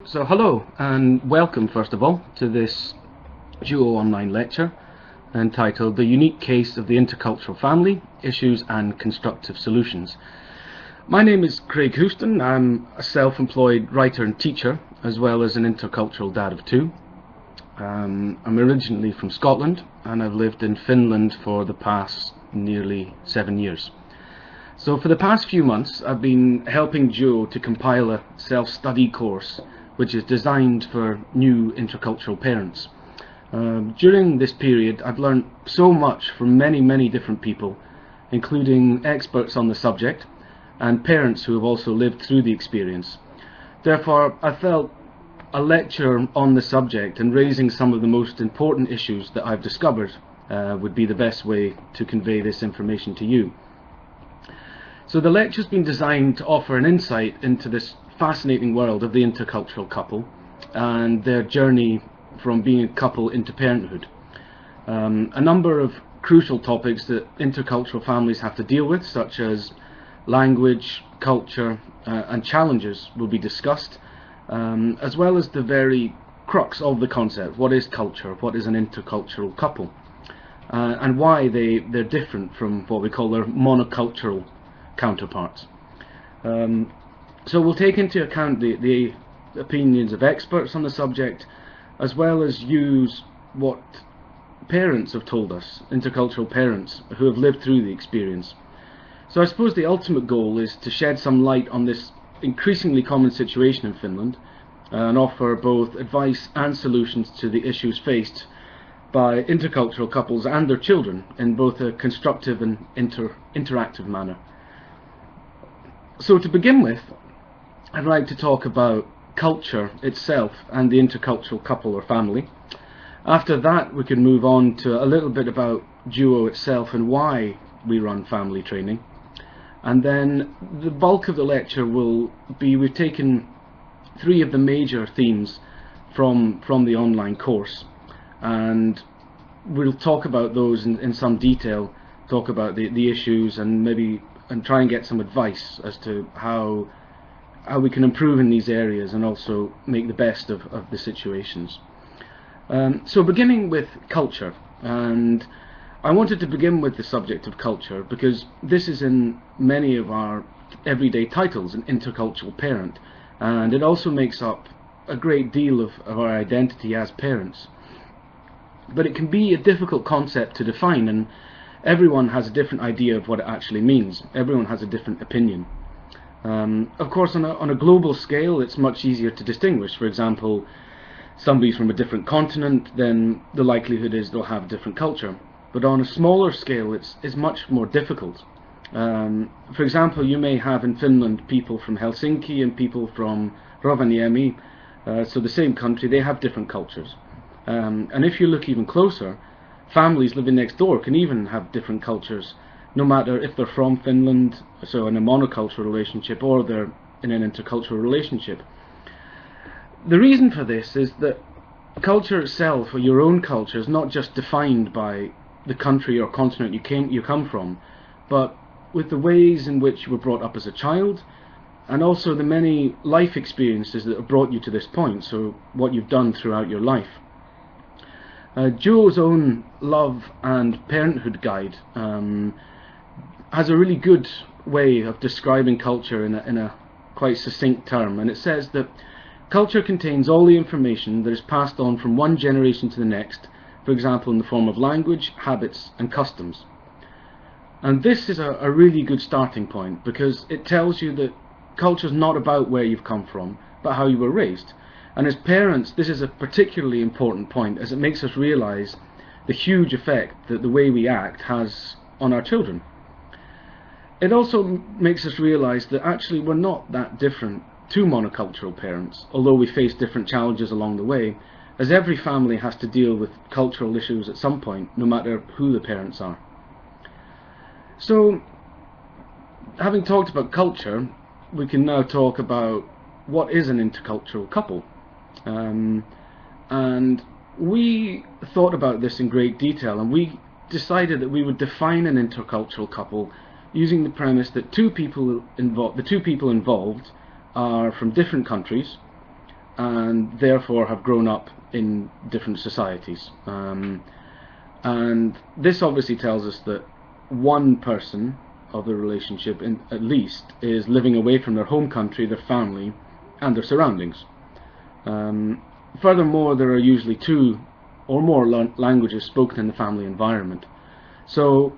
So hello and welcome first of all to this duo online lecture entitled The Unique Case of the Intercultural Family, Issues and Constructive Solutions. My name is Craig Houston. I'm a self-employed writer and teacher as well as an intercultural dad of two. I'm originally from Scotland and I've lived in Finland for the past nearly 7 years. So for the past few months I've been helping Joe to compile a self-study course which is designed for new intercultural parents. During this period I've learned so much from many different people, including experts on the subject and parents who have also lived through the experience. Therefore I felt a lecture on the subject and raising some of the most important issues that I've discovered would be the best way to convey this information to you. So the lecture's been designed to offer an insight into this fascinating world of the intercultural couple and their journey from being a couple into parenthood. A number of crucial topics that intercultural families have to deal with, such as language, culture and challenges, will be discussed, as well as the very crux of the concept. What is culture? What is an intercultural couple? And why they're different from what we call their monocultural counterparts. So we'll take into account the opinions of experts on the subject, as well as use what parents have told us, intercultural parents who have lived through the experience. So I suppose the ultimate goal is to shed some light on this increasingly common situation in Finland and offer both advice and solutions to the issues faced by intercultural couples and their children in both a constructive and interactive manner. So to begin with, I'd like to talk about culture itself and the intercultural couple or family. After that we can move on to a little bit about duo itself and why we run family training. And then the bulk of the lecture will be, we've taken 3 of the major themes from the online course, and we'll talk about those in some detail, talk about the issues and try and get some advice as to how we can improve in these areas and also make the best of the situations. So beginning with culture, and I wanted to begin with the subject of culture because this is in many of our everyday titles, an intercultural parent, and it also makes up a great deal of our identity as parents. But it can be a difficult concept to define, and everyone has a different idea of what it actually means. Everyone has a different opinion. Of course, on a global scale it's much easier to distinguish. For example, somebody's from a different continent, then the likelihood is they'll have a different culture. But on a smaller scale it's much more difficult. For example, you may have in Finland people from Helsinki and people from Rovaniemi, so the same country, they have different cultures. And if you look even closer, families living next door can even have different cultures, no matter if they're from Finland, so in a monocultural relationship, or they're in an intercultural relationship. The reason for this is that culture itself, or your own culture, is not just defined by the country or continent you come from, but with the ways in which you were brought up as a child, and also the many life experiences that have brought you to this point, so what you've done throughout your life. Joe's own Love and Parenthood guide has a really good way of describing culture in a quite succinct term, and it says that culture contains all the information that is passed on from one generation to the next, for example in the form of language, habits and customs. And this is a really good starting point because it tells you that culture is not about where you've come from, but how you were raised. And as parents, this is a particularly important point as it makes us realise the huge effect that the way we act has on our children. It also makes us realise that actually we're not that different to monocultural parents, although we face different challenges along the way, as every family has to deal with cultural issues at some point, no matter who the parents are. So, having talked about culture, we can now talk about what is an intercultural couple. And we thought about this in great detail, and we decided that we would define an intercultural couple using the premise that the two people involved are from different countries, and therefore have grown up in different societies. And this obviously tells us that one person of the relationship, at least, is living away from their home country, their family, and their surroundings. Furthermore, there are usually two or more languages spoken in the family environment. So,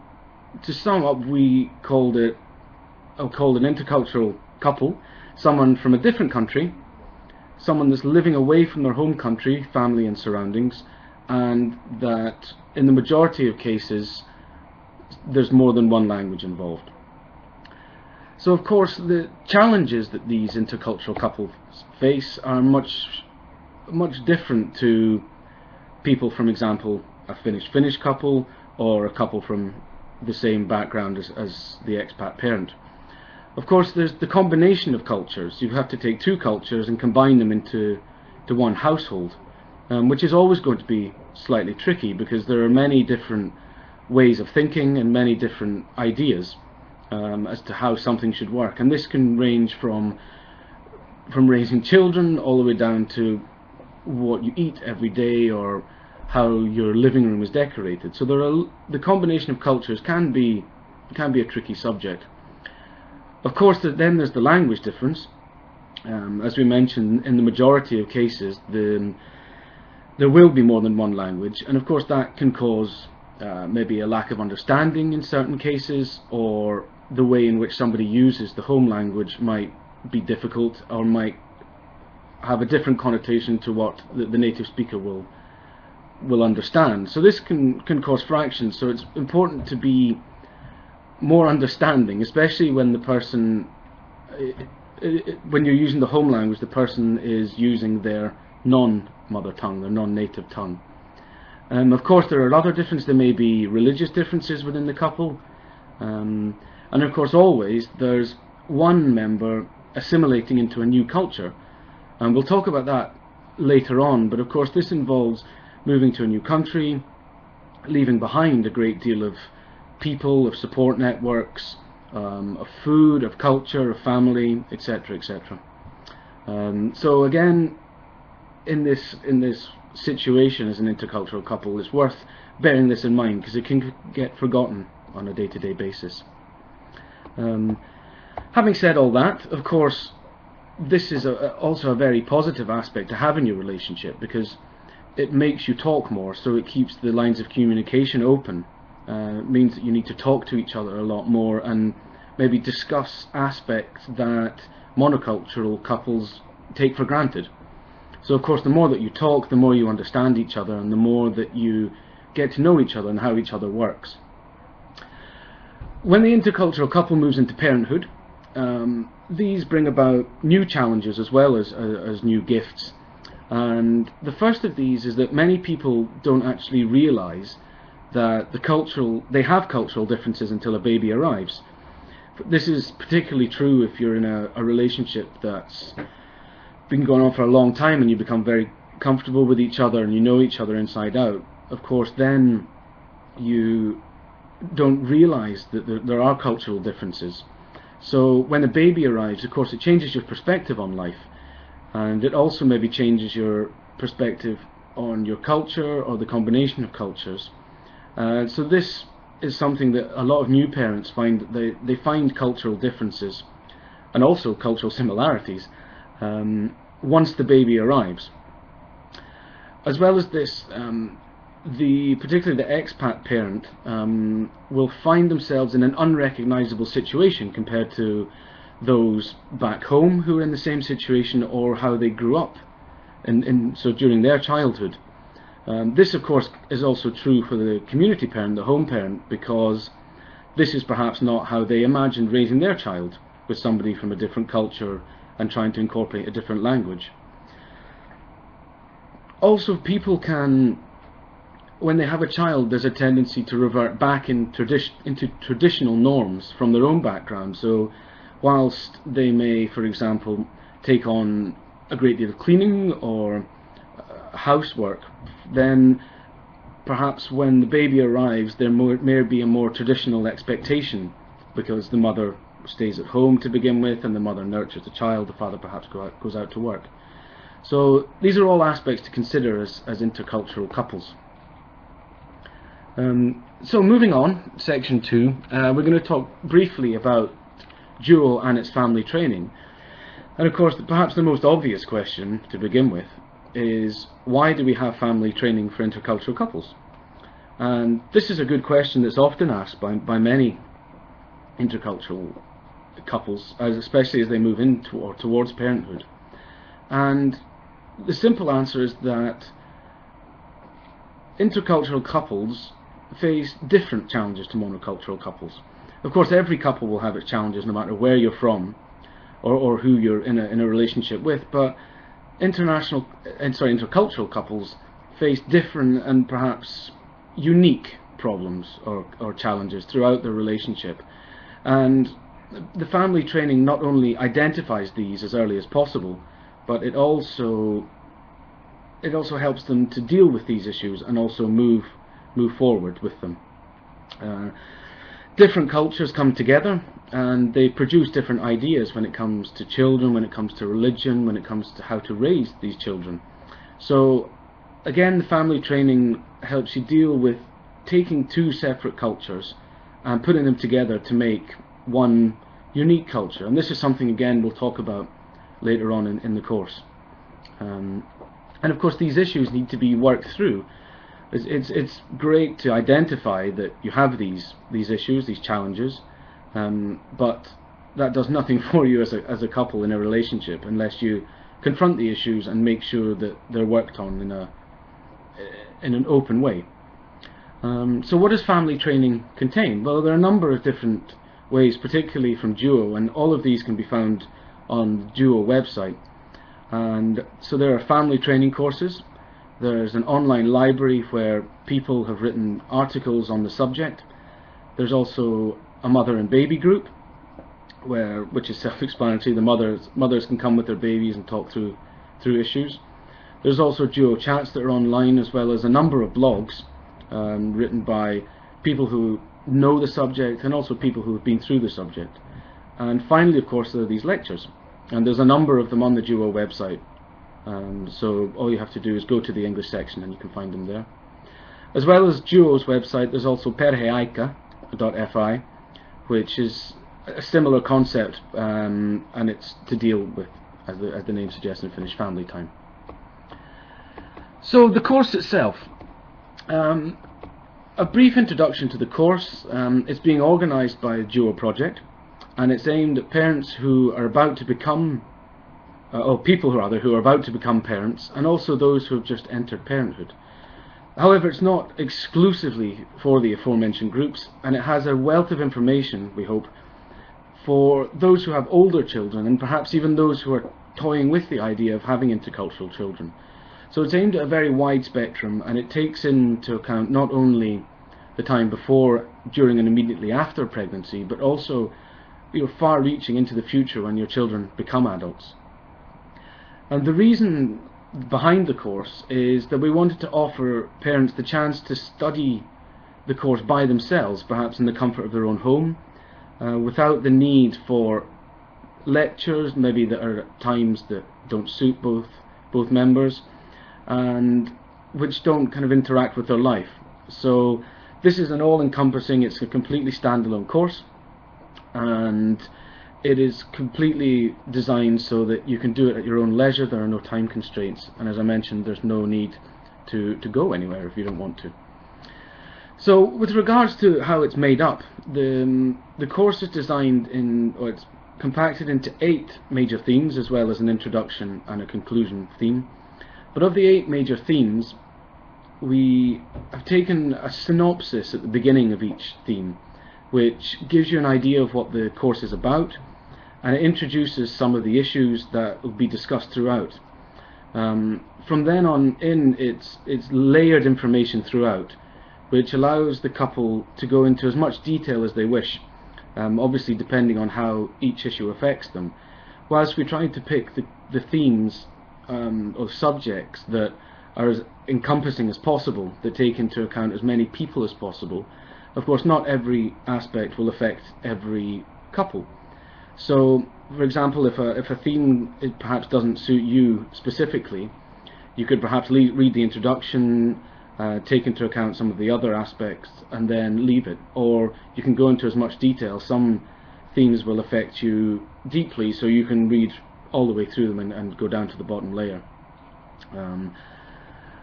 to sum up, I'll call an intercultural couple someone from a different country, someone that's living away from their home country, family and surroundings, and that in the majority of cases there's more than one language involved. So of course the challenges that these intercultural couples face are much different to people, for example, a Finnish couple, or a couple from the same background as the expat parent. Of course, there's the combination of cultures. You have to take two cultures and combine them into one household, which is always going to be slightly tricky, because there are many different ways of thinking and many different ideas as to how something should work. And this can range from raising children all the way down to what you eat every day, or how your living room is decorated. So the combination of cultures can be a tricky subject. Of course, then there's the language difference. As we mentioned, in the majority of cases, there will be more than one language, and of course that can cause maybe a lack of understanding in certain cases, or the way in which somebody uses the home language might be difficult, or might have a different connotation to what the native speaker will understand. So this can cause fractions. So it's important to be more understanding, especially when the person, when you're using the home language, the person is using their non-mother tongue, their non-native tongue. Of course, there are other differences. There may be religious differences within the couple, and of course always there's one member assimilating into a new culture, and we'll talk about that later on. But of course this involves moving to a new country, leaving behind a great deal of people, of support networks, of food, of culture, of family, etc., etc. So again, in this situation as an intercultural couple, it's worth bearing this in mind, because it can get forgotten on a day-to-day basis. Having said all that, of course, this is also a very positive aspect to have in your relationship, because it makes you talk more, so it keeps the lines of communication open. It means that you need to talk to each other a lot more, and maybe discuss aspects that monocultural couples take for granted. So of course, the more that you talk, the more you understand each other, and the more that you get to know each other and how each other works. When the intercultural couple moves into parenthood, these bring about new challenges as well as new gifts. And the first of these is that many people don't actually realise that they have cultural differences until a baby arrives. This is particularly true if you're in a relationship that's been going on for a long time, and you become very comfortable with each other and you know each other inside out. Of course, then you don't realise that there are cultural differences. So when a baby arrives, of course, it changes your perspective on life, and it also maybe changes your perspective on your culture, or the combination of cultures. So this is something that a lot of new parents find, that they find cultural differences and also cultural similarities once the baby arrives. As well as this, particularly the expat parent will find themselves in an unrecognisable situation compared to those back home who are in the same situation, or how they grew up so during their childhood. This of course is also true for the community parent, the home parent, because this is perhaps not how they imagined raising their child, with somebody from a different culture and trying to incorporate a different language. Also, people can, when they have a child, there's a tendency to revert back into traditional norms from their own background. So whilst they may, for example, take on a great deal of cleaning or housework, then perhaps when the baby arrives there may be a more traditional expectation, because the mother stays at home to begin with, and the mother nurtures the child, the father perhaps goes out to work. So these are all aspects to consider as intercultural couples. So moving on, section 2, we're going to talk briefly about duo and its family training. And of course, perhaps the most obvious question to begin with is, why do we have family training for intercultural couples? And this is a good question that's often asked by many intercultural couples, especially as they move into or towards parenthood. And the simple answer is that intercultural couples face different challenges to monocultural couples. Of course, every couple will have its challenges no matter where you're from or who you're in a relationship with, but intercultural couples face different and perhaps unique problems or challenges throughout their relationship. And the family training not only identifies these as early as possible, but it also helps them to deal with these issues and also move forward with them. Different cultures come together and they produce different ideas when it comes to children, when it comes to religion, when it comes to how to raise these children. So again, the family training helps you deal with taking two separate cultures and putting them together to make one unique culture. And this is something, again, we'll talk about later on in the course. And of course, these issues need to be worked through. It's great to identify that you have these issues, these challenges, but that does nothing for you as a couple in a relationship unless you confront the issues and make sure that they're worked on in an open way. So what does family training contain? Well, there are a number of different ways, particularly from Duo, and all of these can be found on the Duo website. And so there are family training courses. There's an online library where people have written articles on the subject. There's also a mother and baby group, which is self-explanatory. The mothers can come with their babies and talk through issues. There's also Duo chats that are online, as well as a number of blogs written by people who know the subject and also people who have been through the subject. And finally, of course, there are these lectures, and there's a number of them on the Duo website. So all you have to do is go to the English section and you can find them there. As well as Duo's website, there's also perheaica.fi, which is a similar concept, and it's to deal with, as the name suggests, in Finnish family time. So the course itself, a brief introduction to the course. It's being organised by a Duo project, and it's aimed at parents who are about to become people who are about to become parents, and also those who have just entered parenthood. However, it's not exclusively for the aforementioned groups, and it has a wealth of information, we hope, for those who have older children, and perhaps even those who are toying with the idea of having intercultural children. So it's aimed at a very wide spectrum, and it takes into account not only the time before, during and immediately after pregnancy, but also far-reaching into the future when your children become adults. And the reason behind the course is that we wanted to offer parents the chance to study the course by themselves, perhaps in the comfort of their own home, without the need for lectures, maybe that are at times that don't suit both members, and which don't kind of interact with their life. So this is an all-encompassing, it's a completely standalone course, and it is completely designed so that you can do it at your own leisure. There are no time constraints, and as I mentioned, there's no need to go anywhere if you don't want to. So with regards to how it's made up, the course is designed it's compacted into 8 major themes, as well as an introduction and a conclusion theme. But of the 8 major themes, we have taken a synopsis at the beginning of each theme, which gives you an idea of what the course is about, and it introduces some of the issues that will be discussed throughout. From then on in, it's layered information throughout, which allows the couple to go into as much detail as they wish, obviously depending on how each issue affects them, whilst we try to pick the themes or subjects that are as encompassing as possible, that take into account as many people as possible. Of course, not every aspect will affect every couple. So For example, if a theme perhaps doesn't suit you specifically, you could perhaps read the introduction, take into account some of the other aspects, and then leave it. Or you can go into as much detail. Some themes will affect you deeply, so you can read all the way through them and go down to the bottom layer.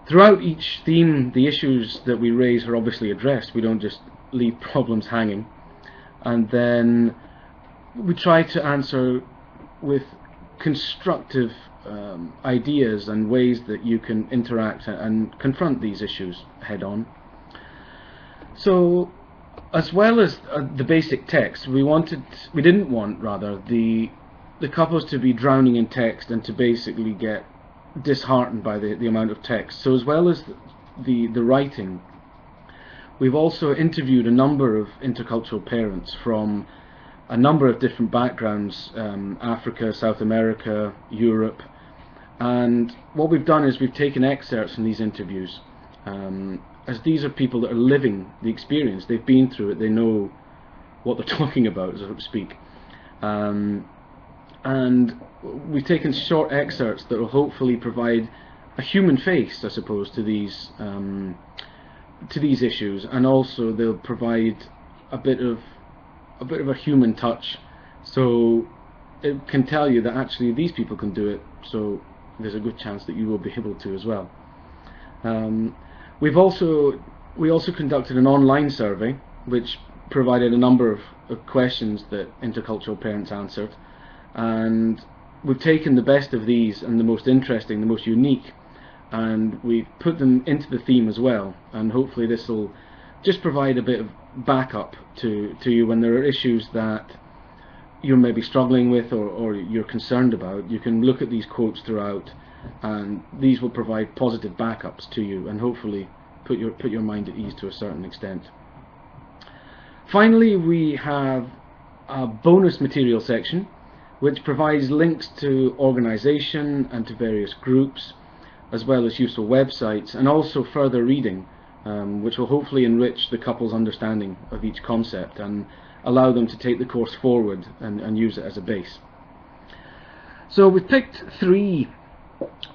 Throughout each theme, the issues that we raise are obviously addressed. We don't just leave problems hanging. And then we try to answer with constructive ideas and ways that you can interact and confront these issues head on. So, as well as the basic text, we didn't want the couples to be drowning in text and to basically get disheartened by the amount of text. So as well as the writing, we've also interviewed a number of intercultural parents from a number of different backgrounds, Africa, South America, Europe, and what we've done is we've taken excerpts from these interviews, as these are people that are living the experience. They've been through it, they know what they're talking about, so to speak. And we've taken short excerpts that will hopefully provide a human face, I suppose, to these issues, and also they'll provide a bit of a human touch, so it can tell you that actually these people can do it, so there's a good chance that you will be able to as well. We also conducted an online survey which provided a number of questions that intercultural parents answered, and we've taken the best of these and the most interesting, the most unique, and we've put them into the theme as well, and hopefully this will just provide a bit of backup to you when there are issues that you're maybe struggling with or you're concerned about. You can look at these quotes throughout, and these will provide positive backups to you and hopefully put your mind at ease to a certain extent. Finally, we have a bonus material section which provides links to organisation and to various groups, as well as useful websites, and also further reading, which will hopefully enrich the couple's understanding of each concept and allow them to take the course forward and use it as a base. So we've picked 3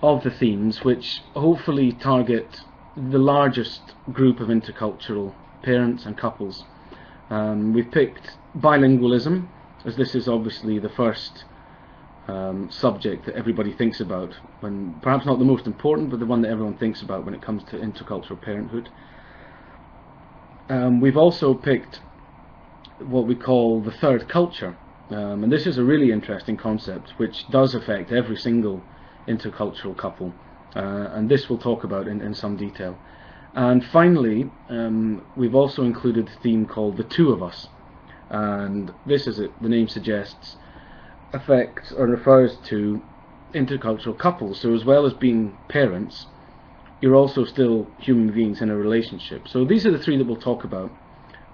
of the themes which hopefully target the largest group of intercultural parents and couples. We've picked bilingualism, as this is obviously the first subject that everybody thinks about, when perhaps not the most important, but the one that everyone thinks about when it comes to intercultural parenthood. We've also picked what we call the third culture, and this is a really interesting concept which does affect every single intercultural couple, and this we'll talk about in some detail. And finally, we've also included a theme called the two of us, and this, as the name suggests, affects or refers to intercultural couples. So as well as being parents, you're also still human beings in a relationship. So these are the 3 that we'll talk about,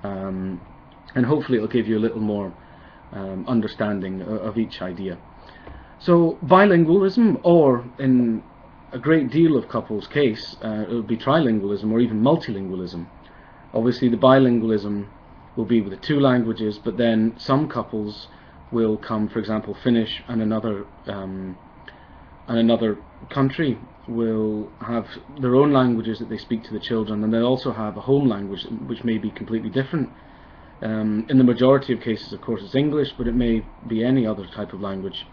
and hopefully it'll give you a little more understanding of each idea. So bilingualism, or in a great deal of couples' case, it would be trilingualism or even multilingualism. Obviously the bilingualism will be with the 2 languages, but then some couples will come, for example, Finnish and another country will have their own languages that they speak to the children, and they'll also have a home language which may be completely different. In the majority of cases, of course, it's English, but it may be any other type of language.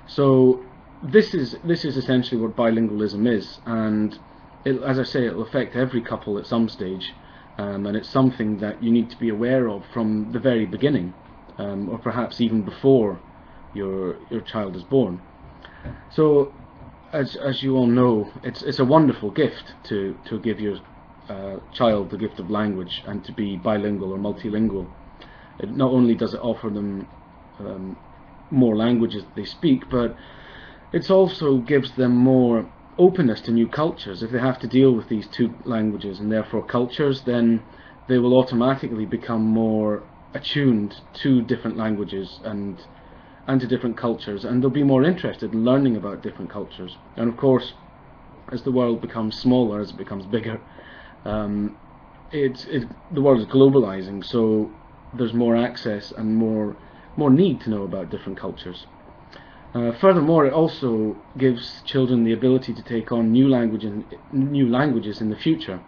So this is essentially what bilingualism is, and as I say, it will affect every couple at some stage. And it's something that you need to be aware of from the very beginning, or perhaps even before your child is born. So, as you all know, it's a wonderful gift to give your child the gift of language and to be bilingual or multilingual. It not only does it offer them more languages that they speak, but it also gives them more openness to new cultures. If they have to deal with these 2 languages and therefore cultures, then they will automatically become more attuned to different languages and to different cultures, and they'll be more interested in learning about different cultures. And of course, as the world becomes smaller, as it becomes bigger, the world is globalizing, so there's more access and more more need to know about different cultures. Furthermore, it also gives children the ability to take on new languages in the future.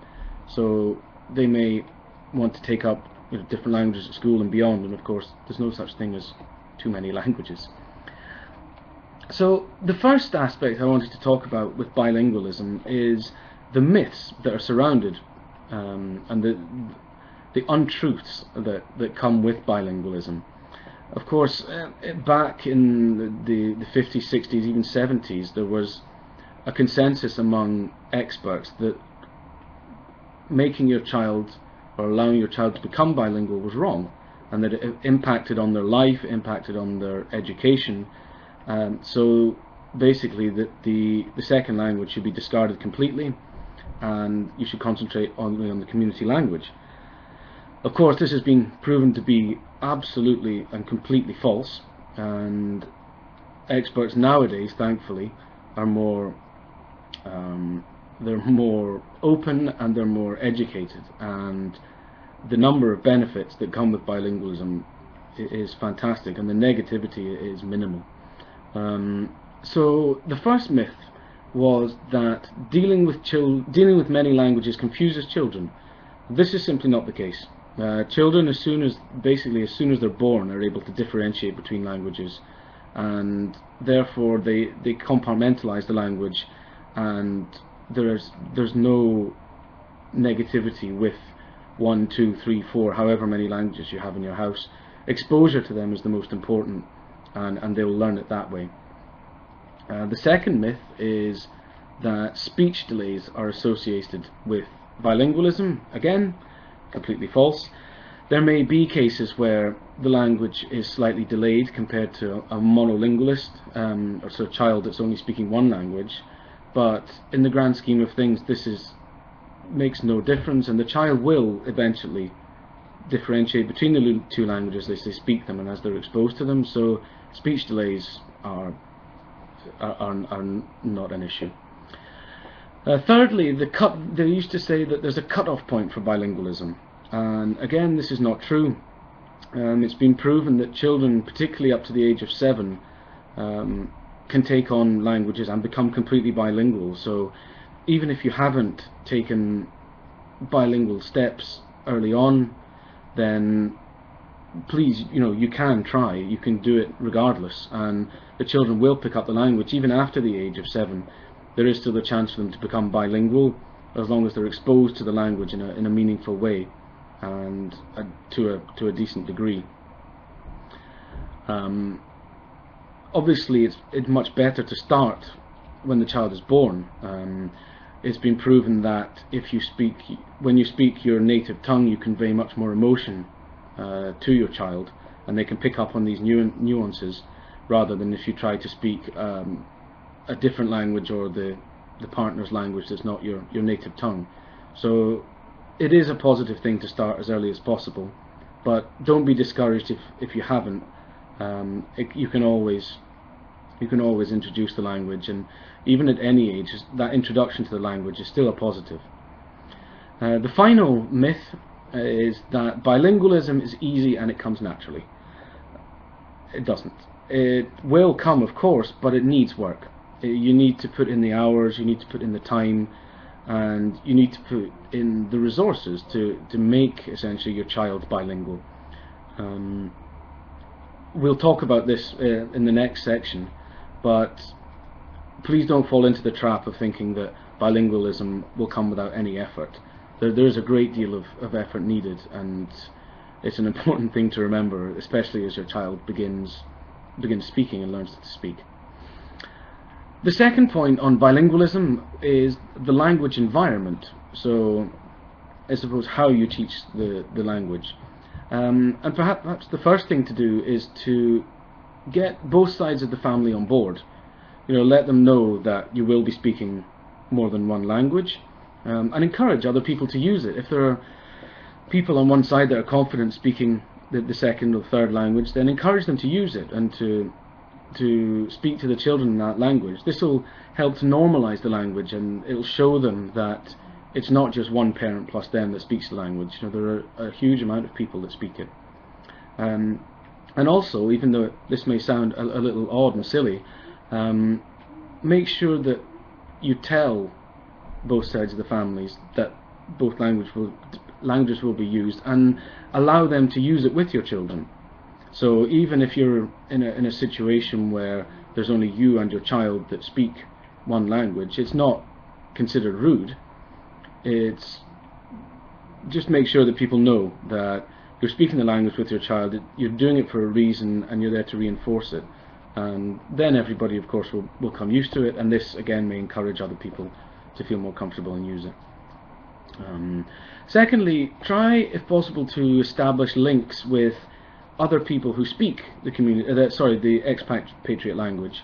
So they may want to take up different languages at school and beyond, and of course there's no such thing as too many languages. So the first aspect I wanted to talk about with bilingualism is the myths that are surrounded and the untruths that come with bilingualism. Of course, back in the 50s, 60s, even 70s, there was a consensus among experts that making your child or allowing your child to become bilingual was wrong, and that it impacted on their life, impacted on their education. So basically that the second language should be discarded completely, and you should concentrate only on the community language. Of course, this has been proven to be absolutely and completely false, and experts nowadays, thankfully, are more they're more open and they're more educated, and the number of benefits that come with bilingualism is fantastic, and the negativity is minimal. So the first myth was that dealing with many languages confuses children. This is simply not the case. Children, as soon as they're born, are able to differentiate between languages, and therefore they compartmentalize the language, and there's no negativity with 1, 2, 3, 4, however many languages you have in your house. Exposure to them is the most important, and they'll learn it that way. The second myth is that speech delays are associated with bilingualism. Again, completely false. There may be cases where the language is slightly delayed compared to a monolingualist, or so a child that's only speaking one language, but in the grand scheme of things this makes no difference, and the child will eventually differentiate between the two languages as they speak them and as they're exposed to them. So speech delays are not an issue. Thirdly, they used to say that there's a cut-off point for bilingualism, and again, this is not true. It's been proven that children, particularly up to the age of 7, can take on languages and become completely bilingual. So even if you haven't taken bilingual steps early on, then please, you can try. You can do it regardless, and the children will pick up the language even after the age of 7. There is still a chance for them to become bilingual as long as they're exposed to the language in a meaningful way, and to a decent degree. Obviously, it's much better to start when the child is born. It's been proven that when you speak your native tongue, you convey much more emotion to your child, and they can pick up on these nuances, rather than if you try to speak a different language, or the partner's language that's not your native tongue. So it is a positive thing to start as early as possible, but don't be discouraged if you haven't. You can always introduce the language, and even at any age, that introduction to the language is still a positive. The final myth is that bilingualism is easy and it comes naturally. It doesn't. It will come, of course, but it needs work. You need to put in the hours, you need to put in the time, and you need to put in the resources to make essentially your child bilingual. We'll talk about this in the next section, but please don't fall into the trap of thinking that bilingualism will come without any effort. There's a great deal of effort needed, and it's an important thing to remember, especially as your child begins speaking and learns to speak. The second point on bilingualism is the language environment. So I suppose how you teach the language. And perhaps the first thing to do is to get both sides of the family on board. Let them know that you will be speaking more than one language, and encourage other people to use it. If there are people on one side that are confident speaking the second or third language, then encourage them to use it and to speak to the children in that language. This will help to normalize the language, and it will show them that it's not just one parent plus them that speaks the language. There are a huge amount of people that speak it. And also, even though this may sound a little odd and silly, make sure that you tell both sides of the families that both languages will be used, and allow them to use it with your children. So even if you're in a situation where there's only you and your child that speak one language, it's not considered rude. It's just make sure that people know that you're speaking the language with your child, you're doing it for a reason, and you're there to reinforce it. And then everybody, of course, will come used to it, and this again may encourage other people to feel more comfortable and use it. Secondly, try if possible to establish links with other people who speak the the expatriate language.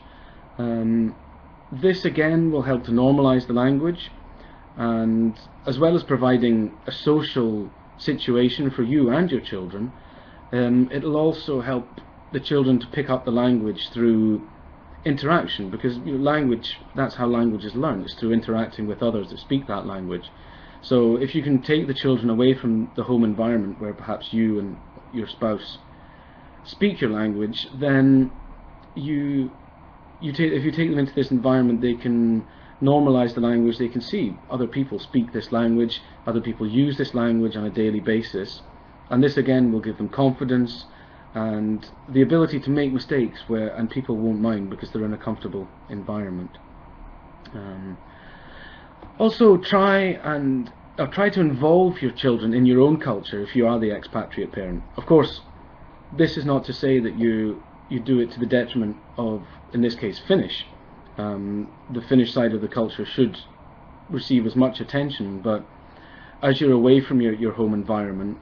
This again will help to normalize the language, and as well as providing a social situation for you and your children, it'll also help the children to pick up the language through interaction, because language, that's how language is learned, it's through interacting with others that speak that language. So if you can take the children away from the home environment where perhaps you and your spouse speak your language, then if you take them into this environment, they can normalize the language, they can see other people speak this language, other people use this language on a daily basis, and this again will give them confidence and the ability to make mistakes and people won't mind because they're in a comfortable environment. Also try to involve your children in your own culture if you are the expatriate parent. Of course, this is not to say that you do it to the detriment of, in this case, Finnish. The Finnish side of the culture should receive as much attention, but as you're away from your home environment,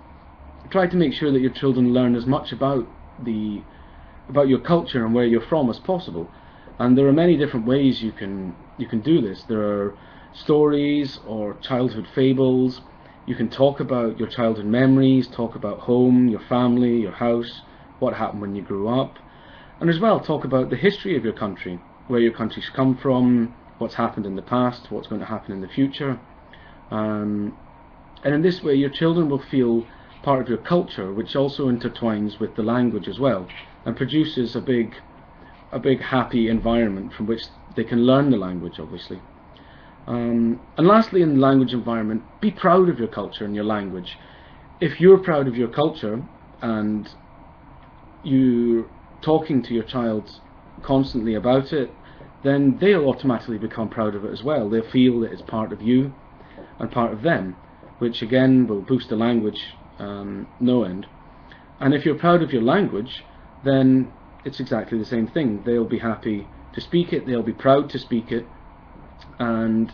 try to make sure that your children learn as much about your culture and where you're from as possible. And there are many different ways you can do this. There are stories or childhood fables. You can talk about your childhood memories, talk about home, your family, your house, what happened when you grew up, and as well talk about the history of your country, where your country's come from, what's happened in the past, what's going to happen in the future. And in this way your children will feel part of your culture, which also intertwines with the language as well, and produces a big happy environment from which they can learn the language, obviously. And lastly, in the language environment, be proud of your culture and your language. If you're proud of your culture and you're talking to your child constantly about it, then they'll automatically become proud of it as well. They'll feel that it's part of you and part of them, which again will boost the language no end. And if you're proud of your language, then it's exactly the same thing. They'll be happy to speak it, they'll be proud to speak it, and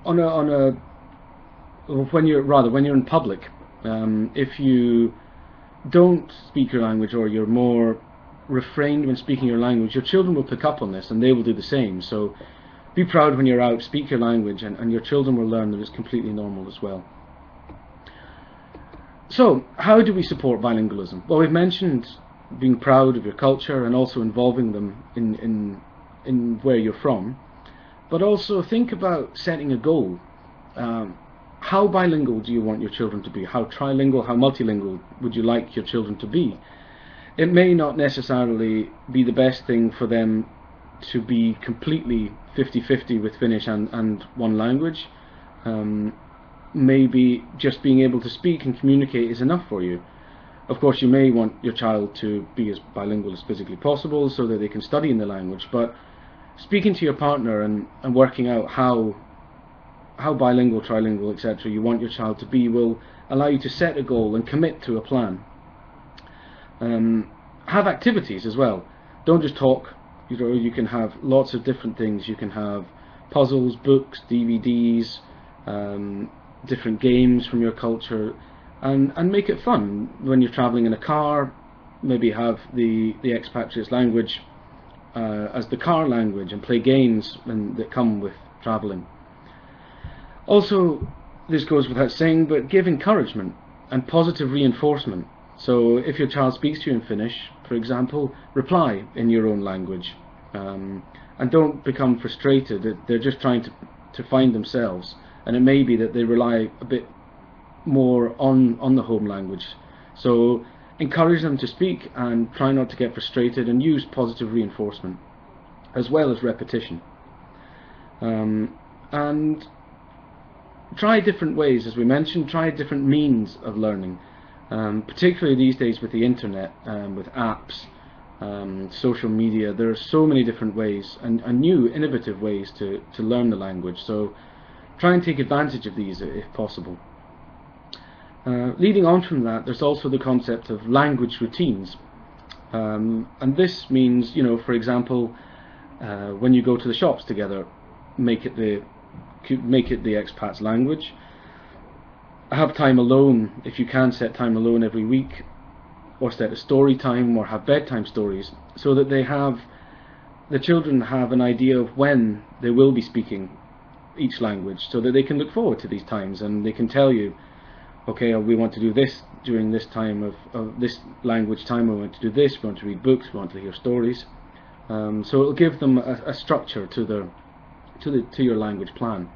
when you're in public, if you don't speak your language, or you're more refrained when speaking your language, your children will pick up on this and they will do the same. So be proud when you're out, speak your language, and your children will learn that it's completely normal as well. So how do we support bilingualism? Well, we've mentioned being proud of your culture and also involving them in where you're from, but also think about setting a goal. How bilingual do you want your children to be? How trilingual, how multilingual would you like your children to be? It may not necessarily be the best thing for them to be completely 50-50 with Finnish and one language. Maybe just being able to speak and communicate is enough for you. Of course, you may want your child to be as bilingual as physically possible so that they can study in the language, but speaking to your partner and working out how bilingual, trilingual, etc. you want your child to be will allow you to set a goal and commit to a plan. Have activities as well. Don't just talk. You can have lots of different things. You can have puzzles, books, DVDs, different games from your culture, and make it fun. When you're traveling in a car, maybe have the expatriate's language as the car language, and play games that come with traveling. Also, this goes without saying, but give encouragement and positive reinforcement. So if your child speaks to you in Finnish, for example, reply in your own language, and don't become frustrated. They're just trying to find themselves, and it may be that they rely a bit more on the home language. So encourage them to speak and try not to get frustrated, and use positive reinforcement as well as repetition. And try different ways, as we mentioned, try different means of learning, particularly these days with the internet, with apps, social media. There are so many different ways and new innovative ways to learn the language, so try and take advantage of these if possible. Leading on from that, there's also the concept of language routines, and this means, you know, for example, when you go to the shops together, make it the expat's language. Have time alone, if you can, set time alone every week, or set a story time, or have bedtime stories, so that the children have an idea of when they will be speaking each language, so that they can look forward to these times, and they can tell you, okay, we want to do this during this time of this language time, we want to do this, we want to read books, we want to hear stories. So it'll give them a structure to your language plan.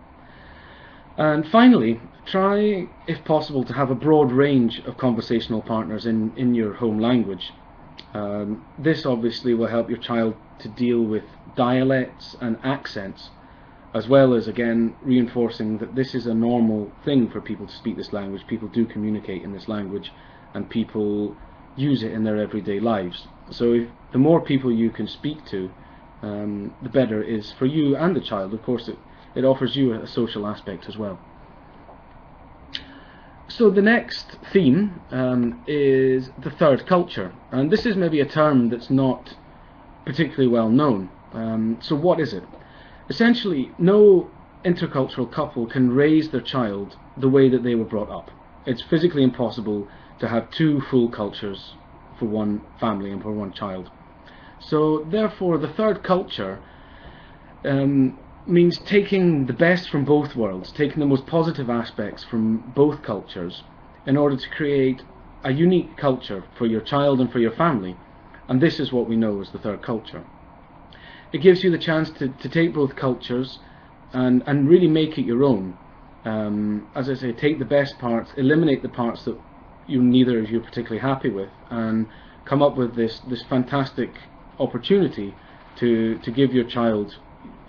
And finally, try, if possible, to have a broad range of conversational partners in your home language. This obviously will help your child to deal with dialects and accents, as well as, again, reinforcing that this is a normal thing for people to speak this language. People do communicate in this language, and people use it in their everyday lives. So the more people you can speak to, the better it is for you and the child. Of course, it offers you a social aspect as well. So the next theme is the third culture, and this is maybe a term that's not particularly well known. So what is it? Essentially, no intercultural couple can raise their child the way that they were brought up. It's physically impossible to have two full cultures for one family and for one child. So therefore, the third culture means taking the best from both worlds, taking the most positive aspects from both cultures, in order to create a unique culture for your child and for your family. And this is what we know as the third culture. It gives you the chance to take both cultures and really make it your own. As I say, take the best parts, eliminate the parts that neither of you are particularly happy with, and come up with this fantastic opportunity to give your child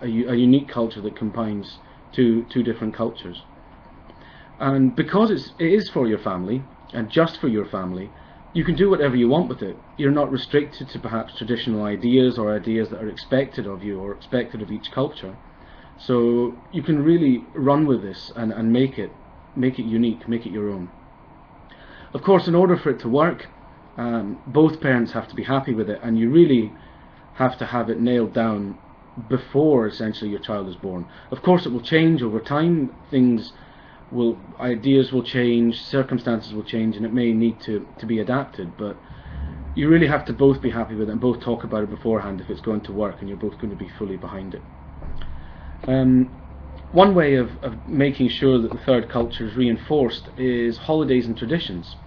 a unique culture that combines two different cultures. And because it is for your family, and just for your family, you can do whatever you want with it. You're not restricted to perhaps traditional ideas or ideas that are expected of you or expected of each culture. So you can really run with this and make it unique, make it your own. Of course, in order for it to work, both parents have to be happy with it, and you really have to have it nailed down before essentially your child is born. Of course, it will change over time. Ideas will change, circumstances will change, and it may need to be adapted, but you really have to both be happy with it and both talk about it beforehand if it's going to work and you're both going to be fully behind it. One way of making sure that the third culture is reinforced is holidays and traditions.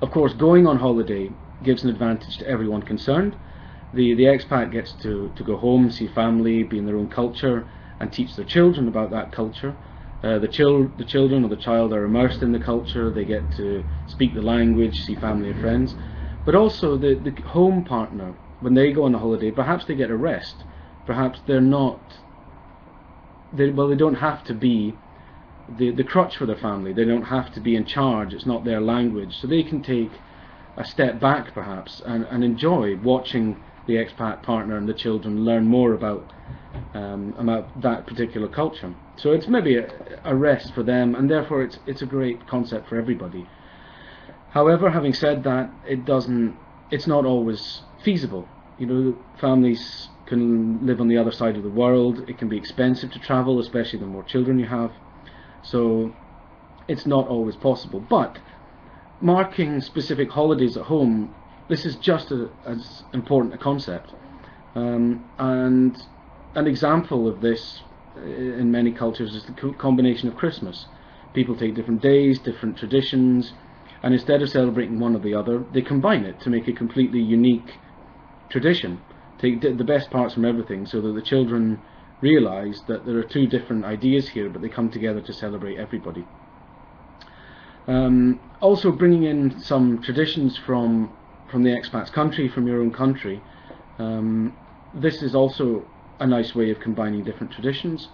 Of course, going on holiday gives an advantage to everyone concerned. The expat gets to go home, see family, be in their own culture, and teach their children about that culture. The children or the child are immersed in the culture, they get to speak the language, see family and friends. But also the home partner, when they go on a holiday, perhaps they get a rest. Perhaps they don't have to be the crutch for their family. They don't have to be in charge. It's not their language. So they can take a step back perhaps and enjoy watching the expat partner and the children learn more about that particular culture. So it's maybe a rest for them, and therefore it's a great concept for everybody. However, having said that, it's not always feasible. You know, families can live on the other side of the world. It can be expensive to travel, especially the more children you have. So it's not always possible. But marking specific holidays at home, this is just as important a concept. And an example of this in many cultures is the combination of Christmas. People take different days, different traditions, and instead of celebrating one or the other, they combine it to make a completely unique tradition. Take the best parts from everything, so that the children realise that there are two different ideas here, but they come together to celebrate everybody. Also bringing in some traditions from the expat's country, from your own country, this is also a nice way of combining different traditions.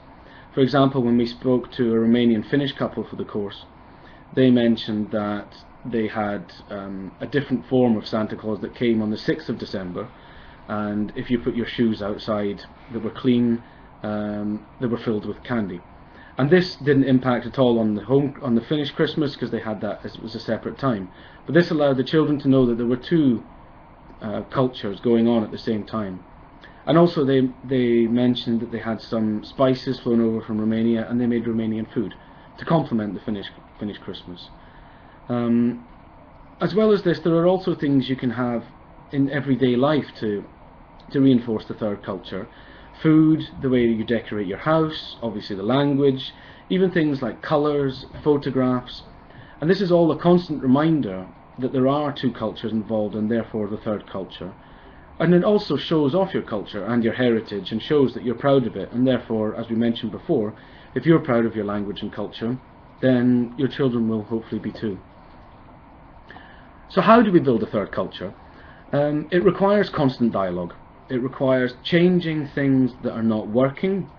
For example, when we spoke to a Romanian-Finnish couple for the course, they mentioned that they had a different form of Santa Claus that came on the 6th of December, and if you put your shoes outside that were clean, they were filled with candy. And this didn't impact at all on the Finnish Christmas, because they had that as it was a separate time. But this allowed the children to know that there were two cultures going on at the same time. And also they mentioned that they had some spices flown over from Romania, and they made Romanian food to complement the Finnish Christmas. As well as this, there are also things you can have in everyday life to reinforce the third culture. Food, the way you decorate your house, obviously the language, even things like colours, photographs. And this is all a constant reminder that there are two cultures involved, and therefore the third culture. And it also shows off your culture and your heritage, and shows that you're proud of it, and therefore, as we mentioned before, if you're proud of your language and culture, then your children will hopefully be too. So how do we build a third culture? It requires constant dialogue. It requires changing things that are not working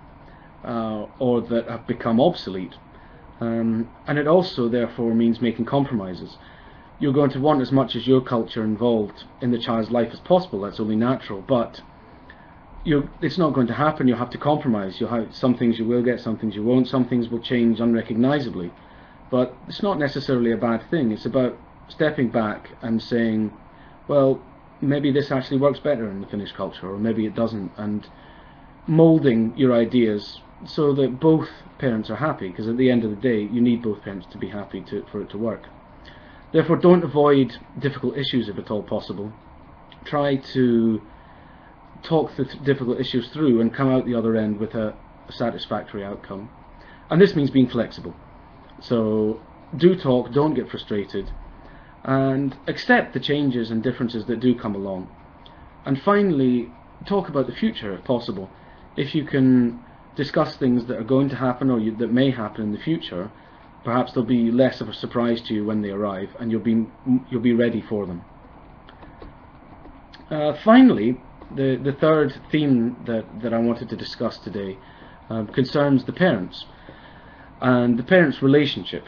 or that have become obsolete. And it also therefore means making compromises. You're going to want as much as your culture involved in the child's life as possible. That's only natural, but it's not going to happen. You'll have to compromise. You'll have some things you will get, some things you won't, some things will change unrecognisably. But it's not necessarily a bad thing. It's about stepping back and saying, well, maybe this actually works better in the Finnish culture, or maybe it doesn't, and moulding your ideas so that both parents are happy, because at the end of the day you need both parents to be happy for it to work. Therefore, don't avoid difficult issues if at all possible. Try to talk the difficult issues through and come out the other end with a satisfactory outcome. And this means being flexible. So do talk, don't get frustrated, and accept the changes and differences that do come along. And finally, talk about the future if possible. If you can discuss things that are going to happen or that may happen in the future, perhaps they'll be less of a surprise to you when they arrive, and you'll be ready for them. Finally, the third theme that I wanted to discuss today concerns the parents and the parents' relationship.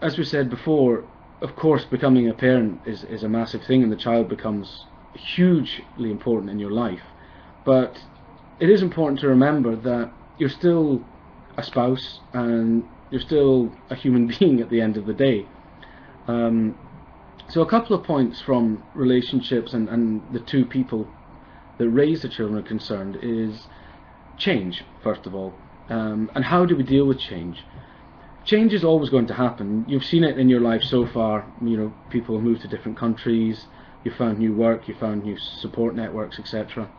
As we said before, of course, becoming a parent is a massive thing, and the child becomes hugely important in your life. But it is important to remember that you're still a spouse, and you're still a human being at the end of the day. So a couple of points from relationships and the two people that raise the children are concerned is change, first of all. And how do we deal with change? Change is always going to happen. You've seen it in your life so far. You know, people have moved to different countries, you found new work, you found new support networks, etc.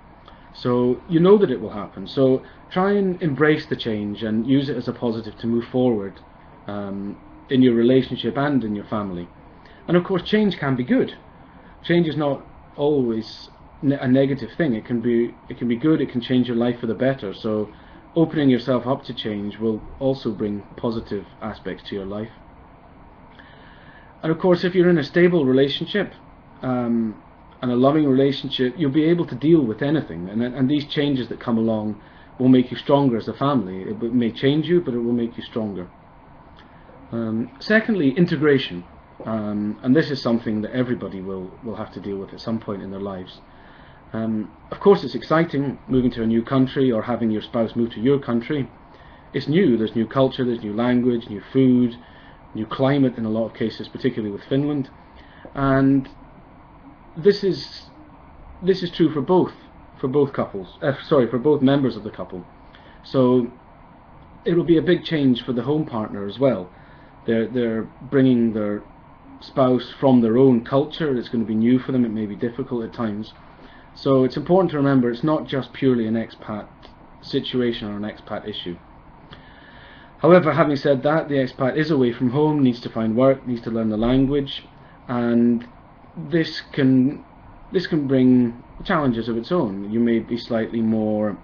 So you know that it will happen. So try and embrace the change and use it as a positive to move forward in your relationship and in your family. And of course, change can be good. Change is not always a negative thing. It can be good. It can change your life for the better. So opening yourself up to change will also bring positive aspects to your life. And of course, if you're in a stable relationship and a loving relationship, you'll be able to deal with anything, and these changes that come along will make you stronger as a family. It may change you, but it will make you stronger. Secondly, integration, and this is something that everybody will have to deal with at some point in their lives. Of course, it's exciting moving to a new country or having your spouse move to your country. It's new. There's new culture, there's new language, new food, new climate in a lot of cases, particularly with Finland. And this is true for both couples. For both members of the couple. So it will be a big change for the home partner as well. They're bringing their spouse from their own culture. It's going to be new for them. It may be difficult at times. So it's important to remember it's not just purely an expat situation or an expat issue. However, having said that, the expat is away from home, needs to find work, needs to learn the language, and this can bring challenges of its own. You may be slightly more,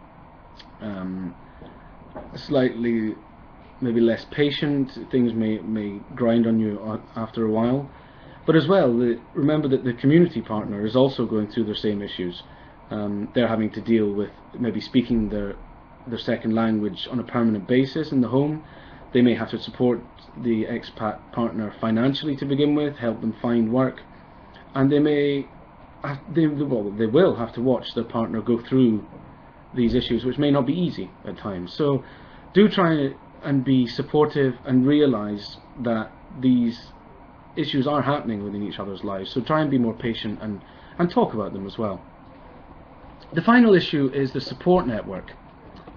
maybe less patient. Things may grind on you after a while. But as well, remember that the community partner is also going through their same issues. They're having to deal with maybe speaking their second language on a permanent basis in the home. They may have to support the expat partner financially to begin with, help them find work, and they will have to watch their partner go through these issues, which may not be easy at times. So do try and be supportive and realize that these issues are happening within each other's lives. So try and be more patient and talk about them as well. The final issue is the support network,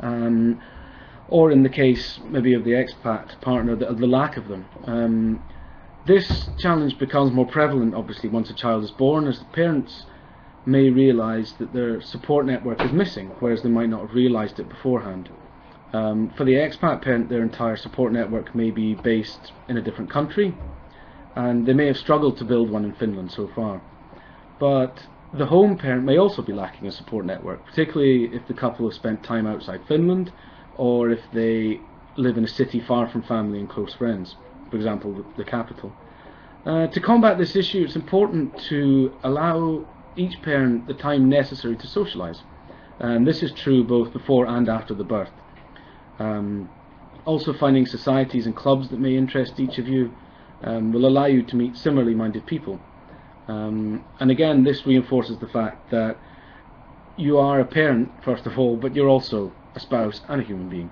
or in the case maybe of the expat partner, the lack of them. This challenge becomes more prevalent obviously once a child is born, as the parents may realise that their support network is missing, whereas they might not have realised it beforehand. For the expat parent, their entire support network may be based in a different country, and they may have struggled to build one in Finland so far. But the home parent may also be lacking a support network, particularly if the couple have spent time outside Finland, or if they live in a city far from family and close friends, for example the capital. To combat this issue, it's important to allow each parent the time necessary to socialise, and this is true both before and after the birth. Also, finding societies and clubs that may interest each of you will allow you to meet similarly minded people. And again, this reinforces the fact that you are a parent first of all, but you're also a spouse and a human being.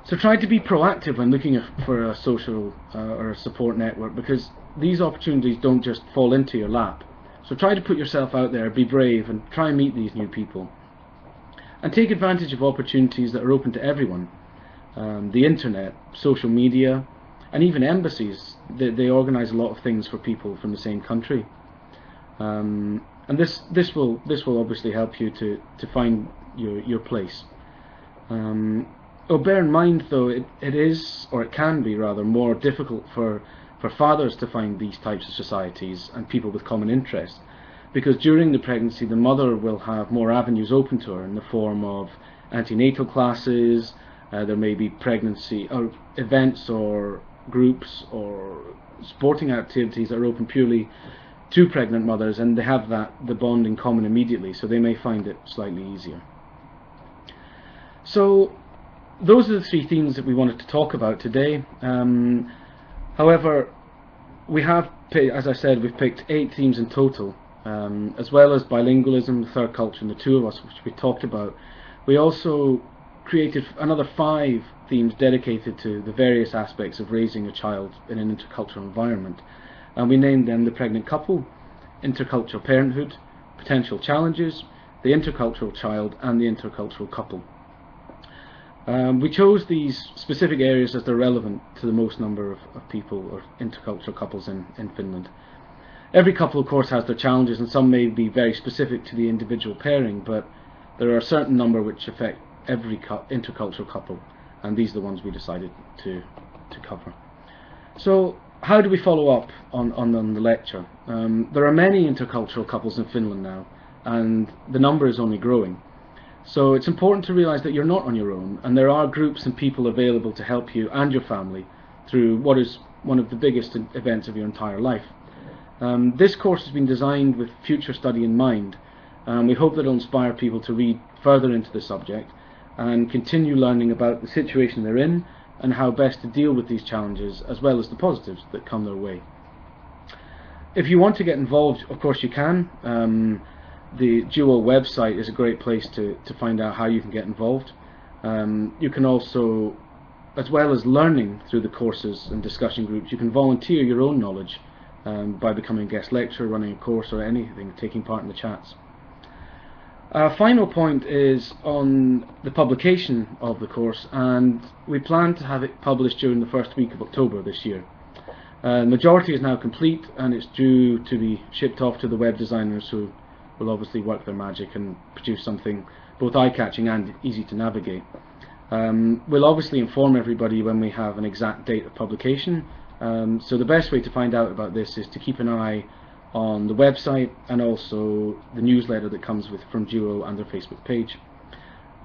So try to be proactive when looking for a social or a support network, because these opportunities don't just fall into your lap. So try to put yourself out there, be brave, and try and meet these new people. And take advantage of opportunities that are open to everyone. The internet, social media, and even embassies, they organise a lot of things for people from the same country. And this will obviously help you to find your place. Bear in mind though, it is, or it can be rather, more difficult for fathers to find these types of societies and people with common interests, because during the pregnancy the mother will have more avenues open to her in the form of antenatal classes. There may be pregnancy or events or groups or sporting activities that are open purely to pregnant mothers, and they have the bond in common immediately, so they may find it slightly easier. So those are the three themes that we wanted to talk about today. However, we have, as I said, we've picked 8 themes in total, as well as bilingualism, the third culture, and the two of us, which we talked about. We also created another 5 themes dedicated to the various aspects of raising a child in an intercultural environment, and we named them the pregnant couple, intercultural parenthood, potential challenges, the intercultural child, and the intercultural couple. We chose these specific areas as they're relevant to the most number of people or intercultural couples in Finland. Every couple of course has their challenges, and some may be very specific to the individual pairing, but there are a certain number which affect every intercultural couple, and these are the ones we decided to cover. So how do we follow up on the lecture? There are many intercultural couples in Finland now, and the number is only growing. So it's important to realise that you're not on your own, and there are groups and people available to help you and your family through what is one of the biggest events of your entire life. This course has been designed with future study in mind, and we hope that it will inspire people to read further into the subject and continue learning about the situation they're in and how best to deal with these challenges, as well as the positives that come their way. If you want to get involved, of course you can. The Duo website is a great place to find out how you can get involved. You can also, as well as learning through the courses and discussion groups, you can volunteer your own knowledge by becoming a guest lecturer, running a course or anything, taking part in the chats. Our final point is on the publication of the course, and we plan to have it published during the first week of October this year. The majority is now complete, and it's due to be shipped off to the web designers, who will obviously work their magic and produce something both eye-catching and easy to navigate. We'll obviously inform everybody when we have an exact date of publication, so the best way to find out about this is to keep an eye on the website and also the newsletter that comes from Duo and their Facebook page.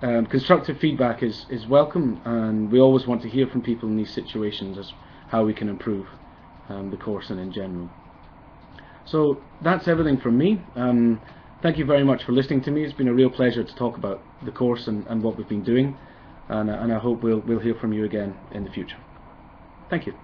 Constructive feedback is welcome, and we always want to hear from people in these situations as how we can improve. the course and in general. So that's everything from me. Thank you very much for listening to me. It's been a real pleasure to talk about the course and what we've been doing, and I hope we'll hear from you again in the future. Thank you.